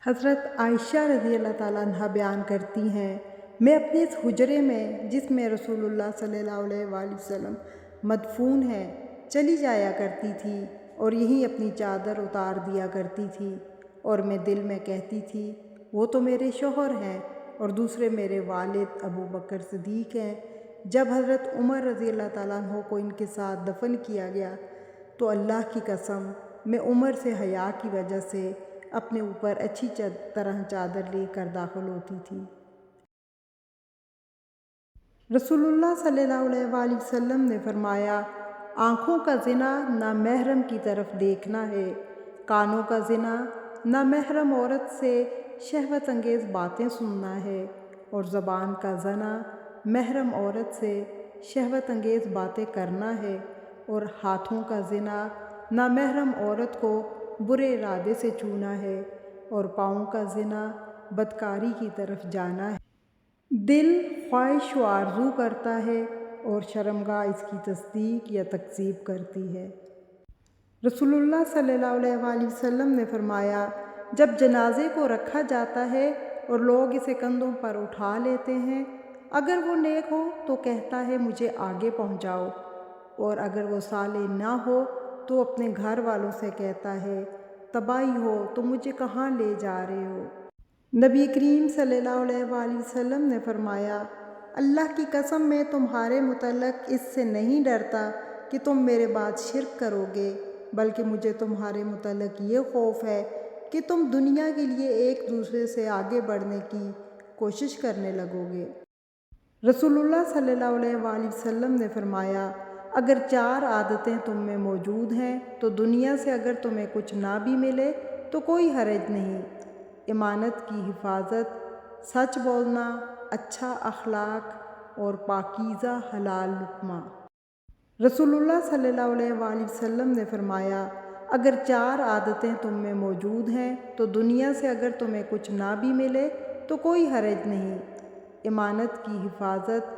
حضرت عائشہ رضی اللہ تعالیٰ عنہ بیان کرتی ہیں، میں اپنے اس حجرے میں جس میں رسول اللہ صلی اللہ علیہ وآلہ وسلم مدفون ہیں چلی جایا کرتی تھی اور یہیں اپنی چادر اتار دیا کرتی تھی، اور میں دل میں کہتی تھی وہ تو میرے شوہر ہیں اور دوسرے میرے والد ابو بکر صدیق ہیں۔ جب حضرت عمر رضی اللہ تعالیٰ عنہ کو ان کے ساتھ دفن کیا گیا تو اللہ کی قسم میں عمر سے حیا کی وجہ سے اپنے اوپر اچھی طرح چادر لے کر داخل ہوتی تھی۔ رسول اللہ صلی اللہ علیہ وآلہ وسلم نے فرمایا، آنکھوں کا زنا نامحرم کی طرف دیکھنا ہے، کانوں کا زنا نامحرم عورت سے شہوت انگیز باتیں سننا ہے، اور زبان کا زنا محرم عورت سے شہوت انگیز باتیں کرنا ہے، اور ہاتھوں کا زنا نامحرم عورت کو برے ارادے سے چھونا ہے، اور پاؤں کا زنا بدکاری کی طرف جانا ہے۔ دل خواہش و آرزو کرتا ہے اور شرمگاہ اس کی تصدیق یا تکذیب کرتی ہے۔ رسول اللہ صلی اللہ علیہ وآلہ وسلم نے فرمایا، جب جنازے کو رکھا جاتا ہے اور لوگ اسے کندھوں پر اٹھا لیتے ہیں، اگر وہ نیک ہو تو کہتا ہے مجھے آگے پہنچاؤ، اور اگر وہ صالح نہ ہو تو اپنے گھر والوں سے کہتا ہے تباہی ہو، تم مجھے کہاں لے جا رہے ہو؟ نبی کریم صلی اللہ علیہ وآلہ وسلم نے فرمایا، اللہ کی قسم میں تمہارے متعلق اس سے نہیں ڈرتا کہ تم میرے بعد شرک کرو گے، بلکہ مجھے تمہارے متعلق یہ خوف ہے کہ تم دنیا کے لیے ایک دوسرے سے آگے بڑھنے کی کوشش کرنے لگو گے۔ رسول اللہ صلی اللہ علیہ وآلہ وسلم نے فرمایا، اگر 4 عادتیں تم میں موجود ہیں تو دنیا سے اگر تمہیں کچھ نہ بھی ملے تو کوئی حرج نہیں: امانت کی حفاظت، سچ بولنا، اچھا اخلاق اور پاکیزہ حلال لقمہ۔ رسول اللہ صلی اللہ علیہ وآلہ وسلم نے فرمایا، اگر 4 عادتیں تم میں موجود ہیں تو دنیا سے اگر تمہیں کچھ نہ بھی ملے تو کوئی حرج نہیں: امانت کی حفاظت،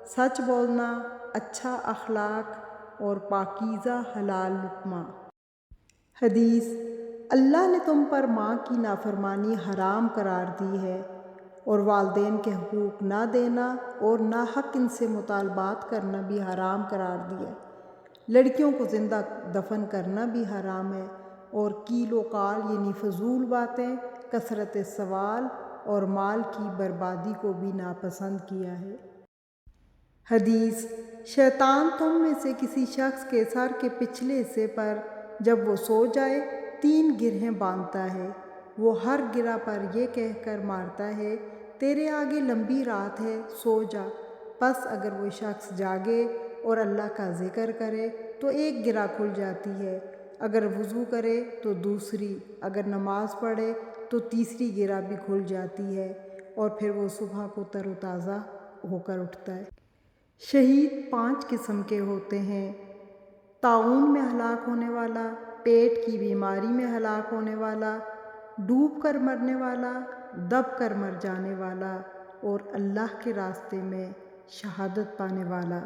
سچ بولنا، اچھا اخلاق اور پاکیزہ حلال لقمہ۔ حدیث: اللہ نے تم پر ماں کی نافرمانی حرام قرار دی ہے، اور والدین کے حقوق نہ دینا اور ناحق ان سے مطالبات کرنا بھی حرام قرار دیا ہے۔ لڑکیوں کو زندہ دفن کرنا بھی حرام ہے، اور قیل و قال یعنی فضول باتیں، کثرت سوال اور مال کی بربادی کو بھی ناپسند کیا ہے۔ حدیث: شیطان تم میں سے کسی شخص کے سر کے پچھلے حصے پر جب وہ سو جائے 3 گرہیں باندھتا ہے، وہ ہر گرہ پر یہ کہہ کر مارتا ہے تیرے آگے لمبی رات ہے، سو جا۔ پس اگر وہ شخص جاگے اور اللہ کا ذکر کرے تو ایک گرہ کھل جاتی ہے، اگر وضو کرے تو دوسری، اگر نماز پڑھے تو تیسری گرہ بھی کھل جاتی ہے، اور پھر وہ صبح کو تر و تازہ ہو کر اٹھتا ہے۔ شہید 5 قسم کے ہوتے ہیں: طاعون میں ہلاک ہونے والا، پیٹ کی بیماری میں ہلاک ہونے والا، ڈوب کر مرنے والا، دب کر مر جانے والا، اور اللہ کے راستے میں شہادت پانے والا۔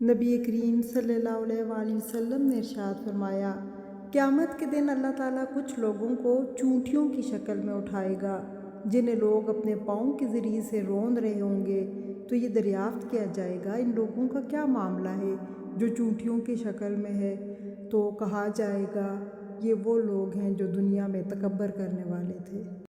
نبی کریم صلی اللہ علیہ وآلہ وسلم نے ارشاد فرمایا، قیامت کے دن اللہ تعالیٰ کچھ لوگوں کو چونٹیوں کی شکل میں اٹھائے گا جنہیں لوگ اپنے پاؤں کے ذریعے سے روند رہے ہوں گے، تو یہ دریافت کیا جائے گا ان لوگوں کا کیا معاملہ ہے جو چونٹیوں کی شکل میں ہے؟ تو کہا جائے گا یہ وہ لوگ ہیں جو دنیا میں تکبر کرنے والے تھے۔